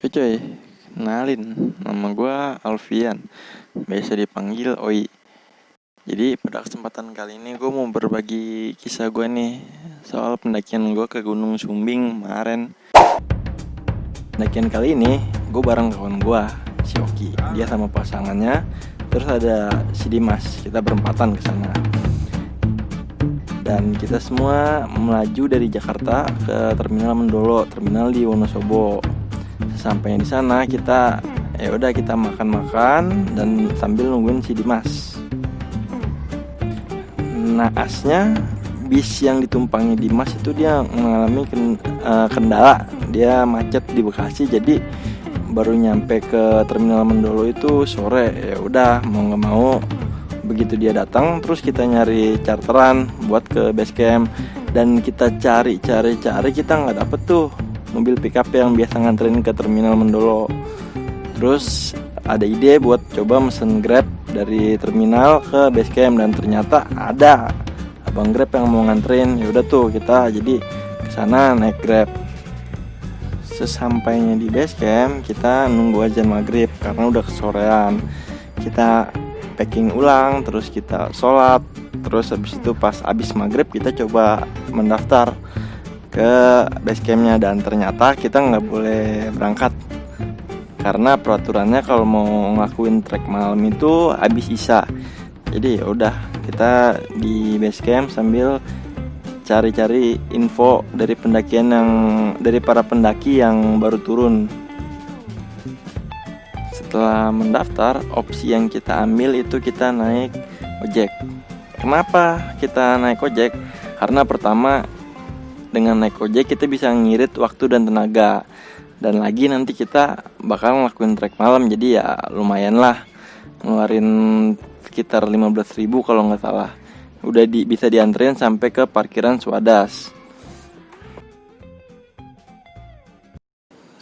Oke coy, kenalin, nama gue Alfian, biasa dipanggil Oi. Jadi pada kesempatan kali ini gue mau berbagi kisah gue nih soal pendakian gue ke Gunung Sumbing kemarin. Pendakian kali ini gue bareng kawan gue, si Oki, dia sama pasangannya, terus ada si Dimas, kita berempatan ke sana. Dan kita semua melaju dari Jakarta ke Terminal Mendolo, terminal di Wonosobo. Sampainya di sana kita makan-makan dan sambil nungguin si Dimas. Naasnya bis yang ditumpangi Dimas itu dia mengalami kendala, dia macet di Bekasi, jadi baru nyampe ke Terminal Mendolo itu sore. Ya udah, mau nggak mau begitu dia datang, terus kita nyari charteran buat ke base camp. Dan kita cari kita nggak dapet tuh mobil pickup yang biasa nganterin ke Terminal Mendolo. Terus ada ide buat coba mesen Grab dari terminal ke base camp, dan ternyata ada abang Grab yang mau nganterin. Ya udah tuh kita jadi kesana naik Grab. Sesampainya di base camp kita nunggu azan maghrib karena udah kesorean. Kita packing ulang, terus kita sholat, terus habis itu pas abis maghrib kita coba mendaftar ke base campnya, dan ternyata kita nggak boleh berangkat karena peraturannya kalau mau ngelakuin trek malam itu abis isya. Jadi ya udah, kita di base camp sambil cari-cari info dari para pendaki yang baru turun. Setelah mendaftar, opsi yang kita ambil itu kita naik ojek. Kenapa kita naik ojek? Karena pertama, dengan naik ojek kita bisa ngirit waktu dan tenaga, dan lagi nanti kita bakal ngelakuin trek malam, jadi ya lumayan lah ngeluarin sekitar 15.000 kalau nggak salah. Udah bisa dianterin sampai ke parkiran Swadas.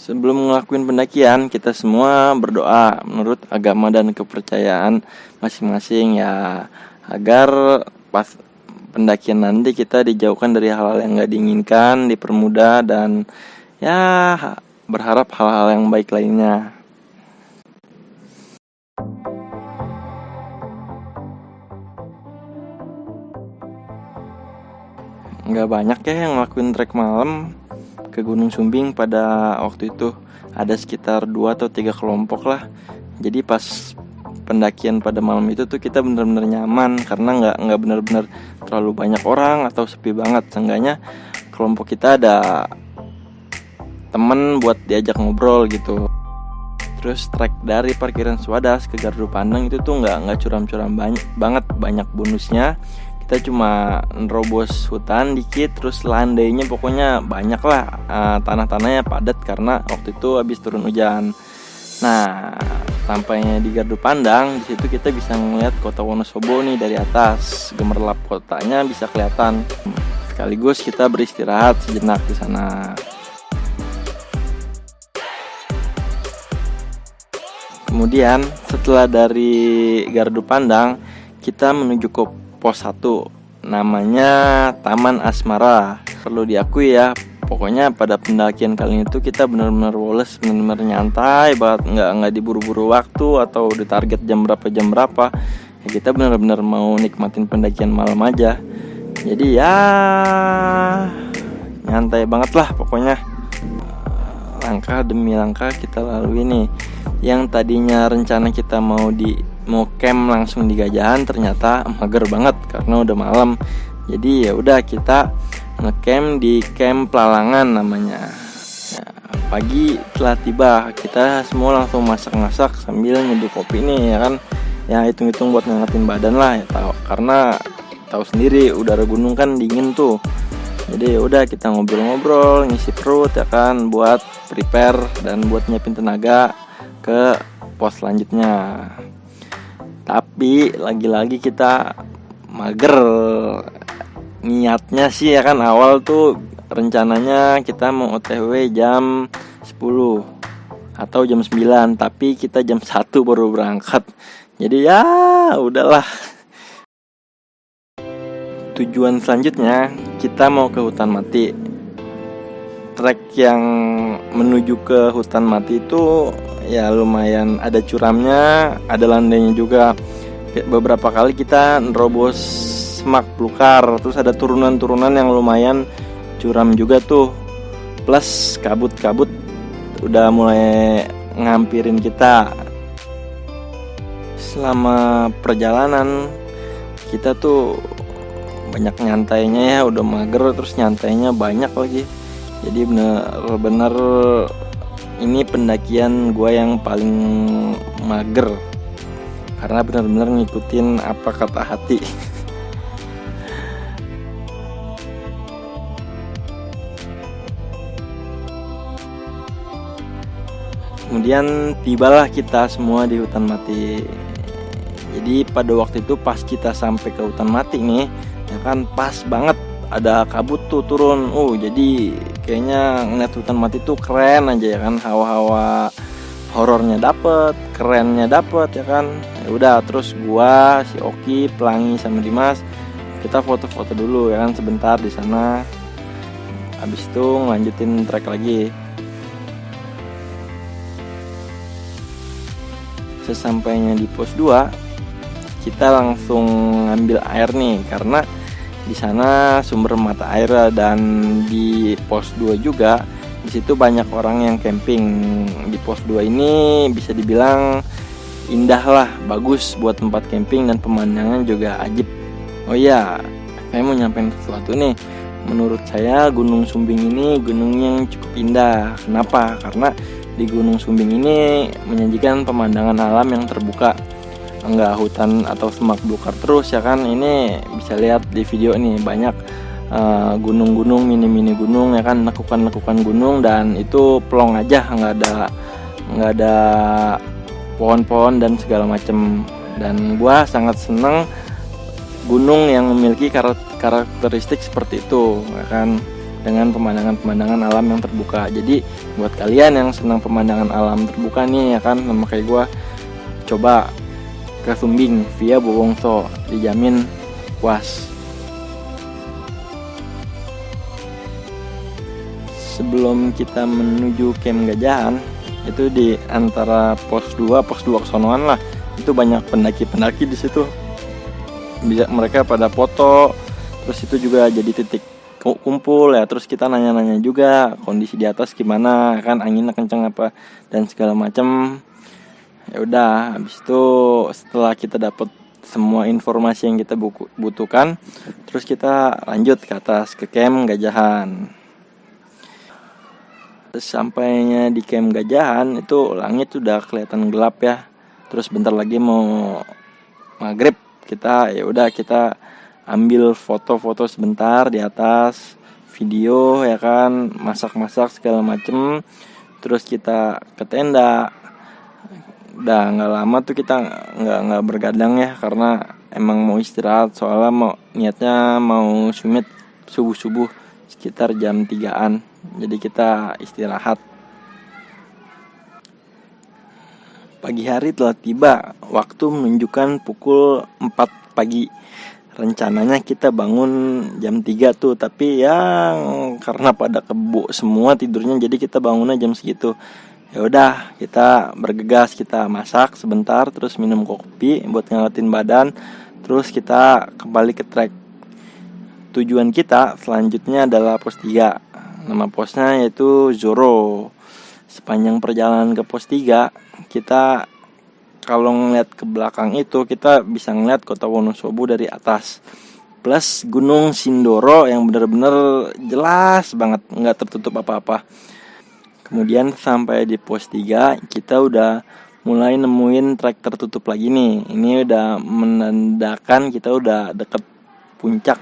Sebelum ngelakuin pendakian, kita semua berdoa menurut agama dan kepercayaan masing-masing ya, agar pas pendakian nanti kita dijauhkan dari hal-hal yang gak diinginkan, dipermudah, dan ya berharap hal-hal yang baik lainnya. Gak banyak ya yang ngelakuin trek malam ke Gunung Sumbing pada waktu itu. Ada sekitar 2 atau 3 kelompok lah. Jadi pas pendakian pada malam itu tuh kita benar-benar nyaman karena nggak benar-benar terlalu banyak orang atau sepi banget. Seenggaknya kelompok kita ada temen buat diajak ngobrol gitu. Terus trek dari parkiran Swadas ke Gardu Pandang itu tuh nggak curam-curam banget, banyak bonusnya. Kita cuma nerobos hutan dikit, terus landainya pokoknya banyak lah, tanah-tanahnya padat karena waktu itu habis turun hujan. Nah, sampainya di Gardu Pandang, di situ kita bisa ngeliat kota Wonosobo nih dari atas. Gemerlap kotanya bisa kelihatan. Sekaligus kita beristirahat sejenak di sana. Kemudian setelah dari Gardu Pandang, kita menuju ke pos 1, namanya Taman Asmara. Perlu diakui ya, pokoknya pada pendakian kali itu kita benar-benar woles, benar-benar nyantai banget, nggak diburu-buru waktu atau ditarget jam berapa. Ya kita benar-benar mau nikmatin pendakian malam aja. Jadi ya nyantai banget lah pokoknya. Langkah demi langkah kita lalui nih. Yang tadinya rencana kita mau camp langsung di Gajahan, ternyata mager banget karena udah malam. Jadi ya udah, kita ngecamp di camp Pelalangan namanya. Ya, pagi telah tiba, kita semua langsung masak-masak sambil nyeduh kopi nih ya kan. Ya hitung-hitung buat ngangetin badan lah ya, karena tahu sendiri udara gunung kan dingin tuh. Jadi ya udah, kita ngobrol-ngobrol, ngisi perut ya kan, buat prepare dan buat nyiapin tenaga ke pos selanjutnya. Tapi lagi-lagi kita mager. Niatnya sih ya kan, awal tuh rencananya kita mau OTW jam 10 atau jam 9, tapi kita jam 1 baru berangkat. Jadi ya udahlah. Tujuan selanjutnya kita mau ke hutan mati. trek yang menuju ke hutan mati itu ya lumayan ada curamnya, ada landainya juga. Beberapa kali kita nerobos semak belukar, terus ada turunan-turunan yang lumayan curam juga tuh. Plus kabut-kabut udah mulai ngampirin kita. Selama perjalanan kita tuh banyak nyantainya ya, udah mager terus nyantainya banyak lagi. Jadi bener-bener ini pendakian gue yang paling mager, karena benar-benar ngikutin apa kata hati. Kemudian tibalah kita semua di hutan mati. Jadi pada waktu itu pas kita sampai ke hutan mati nih, ya kan pas banget ada kabut tuh turun. Jadi kayaknya ngeliat hutan mati tuh keren aja ya kan, hawa-hawa horornya dapet, kerennya dapet ya kan. Ya udah, terus gua, si Oki, Pelangi sama Dimas kita foto-foto dulu ya kan sebentar di sana. Habis itu ngelanjutin trek lagi. Sesampainya di pos 2, kita langsung ngambil air nih, karena di sana sumber mata air, dan di pos 2 juga di situ banyak orang yang camping. Di pos 2 ini bisa dibilang indah lah, bagus buat tempat camping dan pemandangan juga ajib. Oh iya, saya mau nyampein sesuatu nih. Menurut saya Gunung Sumbing ini gunung yang cukup indah. Kenapa? Karena di Gunung Sumbing ini menyajikan pemandangan alam yang terbuka, enggak hutan atau semak belukar terus ya kan. Ini bisa lihat di video nih, banyak gunung-gunung, mini-mini gunung ya kan, lekukan-lekukan gunung, dan itu plong aja, nggak ada pohon-pohon dan segala macem. Dan gua sangat seneng gunung yang memiliki karakteristik seperti itu ya kan, dengan pemandangan-pemandangan alam yang terbuka. Jadi buat kalian yang senang pemandangan alam terbuka nih ya kan, sama kayak gue, coba ke Sumbing via Bowongso, dijamin puas. Sebelum kita menuju camp Gajahan, itu di antara pos 2 kesonoan lah, itu banyak pendaki-pendaki di situ. Bisa mereka pada foto, terus itu juga jadi titik kumpul ya. Terus kita nanya-nanya juga kondisi di atas gimana kan, anginnya kenceng apa dan segala macam. Ya udah, habis itu setelah kita dapat semua informasi yang kita butuhkan, terus kita lanjut ke atas ke camp Gajahan. Sampainya di camp Gajahan itu langit udah kelihatan gelap ya. Terus bentar lagi mau maghrib, kita ambil foto-foto sebentar di atas, video ya kan, masak-masak segala macem. Terus kita ke tenda. Udah nggak lama tuh kita nggak bergadang ya, karena emang mau istirahat, soalnya niatnya mau summit subuh sekitar jam 3-an. Jadi kita istirahat. Pagi hari telah tiba, waktu menunjukkan pukul 4 pagi. Rencananya kita bangun jam 3 tuh, tapi karena pada kebo semua tidurnya, jadi kita bangunnya jam segitu. Ya udah, kita bergegas, kita masak sebentar, terus minum kopi buat ngangetin badan, terus kita kembali ke trek. Tujuan kita selanjutnya adalah pos 3. Nama posnya yaitu Zoro. Sepanjang perjalanan ke pos 3, kita kalau ngeliat ke belakang itu, kita bisa ngeliat kota Wonosobo dari atas, plus Gunung Sindoro yang benar-benar jelas banget, nggak tertutup apa-apa. Kemudian sampai di pos 3, kita udah mulai nemuin trek tertutup lagi nih. Ini udah menandakan kita udah deket puncak.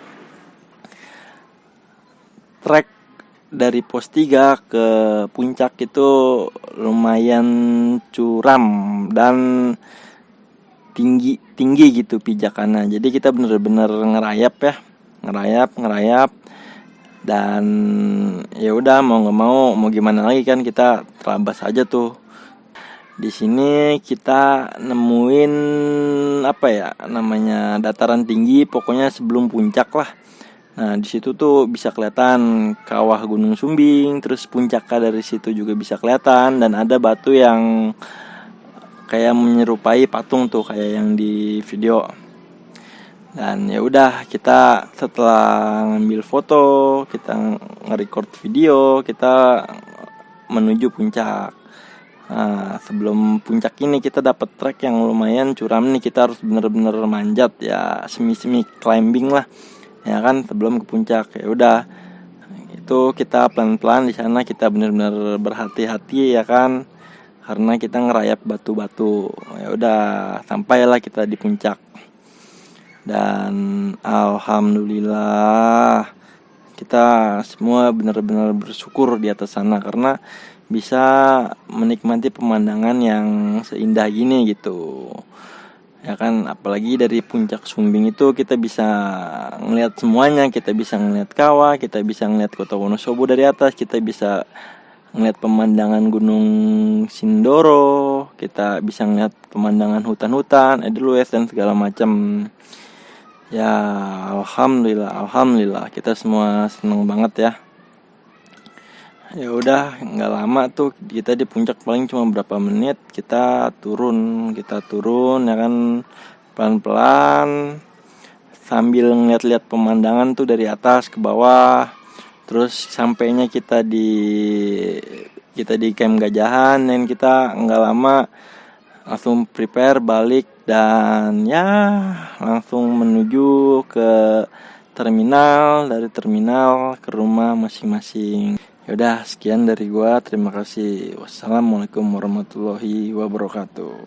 Trek dari pos 3 ke puncak itu lumayan curam dan tinggi gitu pijakannya. Jadi kita bener-bener ngerayap dan ya udah, mau gimana lagi kan, kita terabas aja tuh. Di sini kita nemuin dataran tinggi, pokoknya sebelum puncak lah. Nah di situ tuh bisa kelihatan kawah Gunung Sumbing, terus puncaknya dari situ juga bisa kelihatan, dan ada batu yang kayak menyerupai patung tuh kayak yang di video. Dan ya udah, kita setelah ngambil foto, kita nge-record video, kita menuju puncak. Nah, sebelum puncak ini kita dapat trek yang lumayan curam nih, kita harus bener-bener manjat ya, semi-semi climbing lah. Ya kan, sebelum ke puncak. Ya udah, itu kita pelan-pelan di sana, kita benar-benar berhati-hati ya kan, karena kita ngerayap batu-batu. Ya udah, sampailah kita di puncak. Dan alhamdulillah kita semua benar-benar bersyukur di atas sana karena bisa menikmati pemandangan yang seindah gini gitu. Ya kan, apalagi dari puncak Sumbing itu kita bisa ngelihat semuanya, kita bisa ngelihat kawah, kita bisa ngelihat Kota Wonosobo dari atas, kita bisa ngelihat pemandangan Gunung Sindoro, kita bisa ngelihat pemandangan hutan-hutan, edelweiss dan segala macam. Ya alhamdulillah kita semua seneng banget ya. Ya udah, nggak lama tuh kita di puncak, paling cuma berapa menit kita turun ya kan, pelan-pelan sambil ngeliat-liat pemandangan tuh dari atas ke bawah. Terus sampainya kita di camp Gajahan, dan kita nggak lama langsung prepare balik dan ya langsung menuju ke terminal, dari terminal ke rumah masing-masing. Yaudah, sekian dari gua. Terima kasih. Wassalamualaikum warahmatullahi wabarakatuh.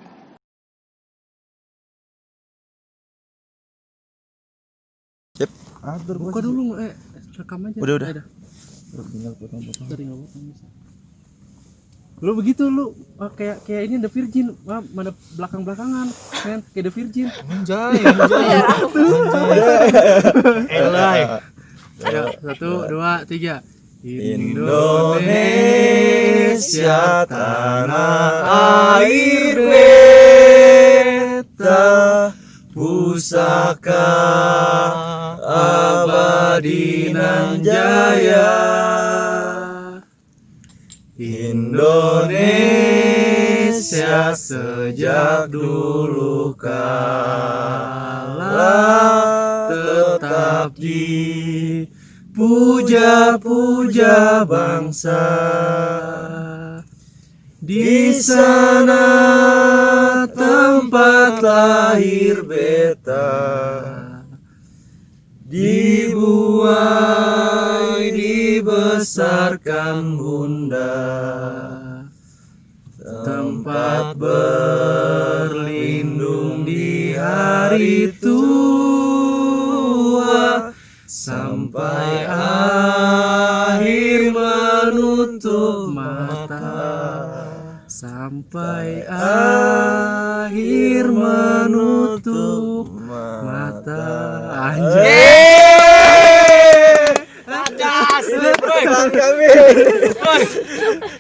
Yep. Buka dulu, rekam aja. Udah. Tinggal potong. Lu begitu lu kayak ini The Virgin, mana belakang-belakangan kan kayak The Virgin. Anjay. Elai. Ayo, 1, 2, 3. Indonesia tanah air beta, pusaka abadi nan jaya. Indonesia sejak dulu kala tetap puja bangsa. Di sana tempat lahir beta, dibuai dibesarkan bunda, tempat berlindung di hari tua, sampai akhir menutup mata, sampai akhir menutup mata. Anjir.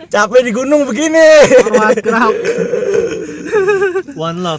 Capek di gunung begini. One love.